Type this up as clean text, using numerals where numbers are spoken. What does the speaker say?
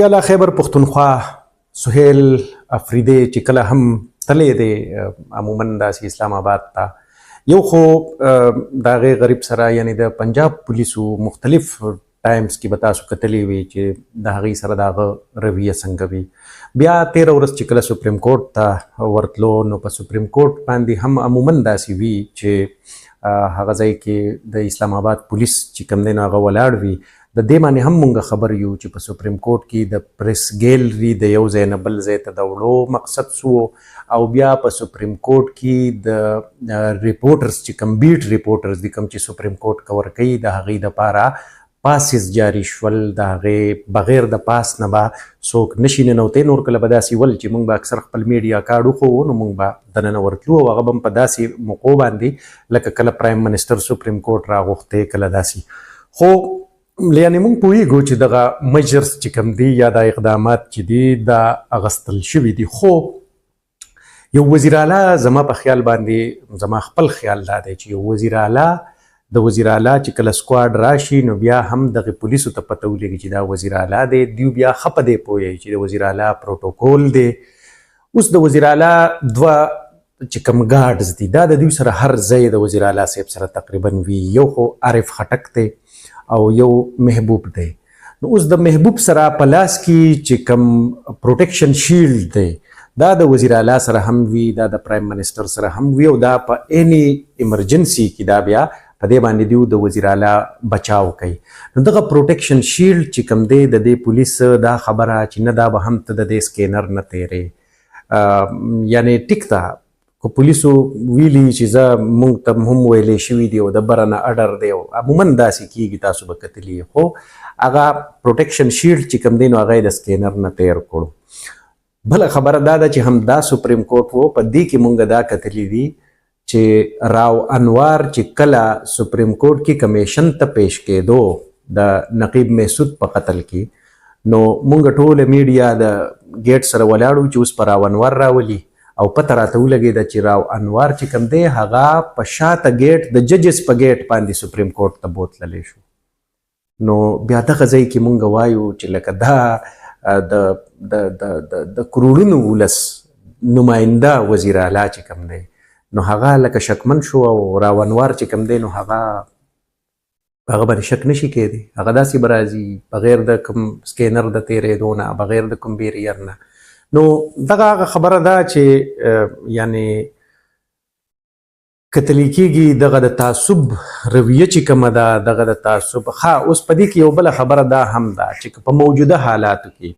یاله خیبر پښتونخوا سهیل افریدی چې کله هم تللی دی عموما داسې اسلام آباد ته یو خو د هغې غریب سره یعنی د پنجاب پولیسو مختلف ټایمز کې به تاسو کتلی وي چې د هغې سره د هغه رویه څنګه وي. بیا تېره ورځ چې کله سپریم کورټ ته ورتلو نو په سپریم کورټ باندې هم عموما داسې وي چې هغه ځای کې د اسلام آباد پولیس چې کوم دی نو هغه ولاړ وي. د دې باندې هم مونږ خبر یو چې په سپریم کورټ کې د پریس ګیلري د یو ځای نه بل ځای ته د وړو مقصد سو او بیا په سپریم کورټ کې د ریپورټرز چې کوم بیټ ریپورټرز دي کوم چې سپریم کورټ کور کوي د هغې دپاره پاسز جاري شول. د هغې بغیر د پاس نه به څوک نشي ننوتی. نور کله به داسې ول چې مونږ به اکثر خپل میډیا کارډ وښوو نو مونږ به دننه ورتلو او هغه به هم په داسې موقعو باندې لکه کله پرایم منسټر سپریم کورټ راغوښتی کله داسې. خو یعنې مونږ پوهېږو چې دغه میجرز چې کوم دي یا دا اقدامات چې دي دا اغستل شوي دي. خو یو وزیر اعلی زما په خیال باندې زما خپل خیال دا دی چې یو وزیر اعلی د وزیر اعلی چې کله سکواډ راشي نو بیا هم دغه پولیسو ته پته ولګي چې دا وزیر اعلی دی. دوی بیا ښه په دې پوهیږي چې د وزیر اعلی پروټوکول دی. اوس د وزیر اعلی دوه چې کوم ګارډز دي دا د دوی سره هر ځای د وزیر اعلی صاحب سره تقریبا وي. یو خو عارف خټک دی او یو محبوب دی. نو اوس د محبوب سره په لاس کې چې کوم پروټیکشن شیلډ دی دا د وزیر اعلی سره هم وي دا د پرایم منسټر سره هم وي او دا په اینی ایمرجنسي کې دا بیا په دې باندې دیو د وزیر اعلی بچاو کوي. نو دغه پروټیکشن شیلډ چې کوم دی د دې پولیس دا خبره چې نه دا به هم ته د دې سکینر نه تیرې یعنی ټیک ده که پولیسو ویلي چې زه مونږ ته هم ویلی شوي دي او د بره نه اډر دی او عموما داسې کېږي تاسو به کتلي خو هغه پروټیکشن شیلډ چې کوم دی نو هغه یې د سکینر نه تیر کړو. بله خبره دا ده چې هم دا سپریم کورټ و په دې کې مونږ دا کتلي دي چې راو انوار چې کله سپریم کورټ کې کمیشن ته پیش کېدو د نقیب محسود په قتل کې نو مونږ ټوله میډیا د ګیټ سره ولاړو چې اوس په راو انوار راولي او پته راته ولګېده چې راو انوار چې کوم دی هغه په شاته ګیټ د ججز په ګیټ باندې سپریم کورټ ته بوتللی شو. نو بیا دغه ځای کې مونږ وایو چې لکه دا د کروڑونو ولس نماینده وزیر اعلی چې کوم دی نو هغه لکه شکمن شو او راو انوار چې کوم دی نو هغه باندې شک نشي کېدی. هغه داسې به راځي بغیر د کوم سکینر د تېرېدو نه بغیر د کوم بیریر نه. نو دغه هغه خبره ده چې یعنی کتلی کېږي دغه د تعصب رویه چې کومه ده دغه د تعصب اوس په دې کې یو بله خبره دا هم ده چې په موجوده حالاتو کې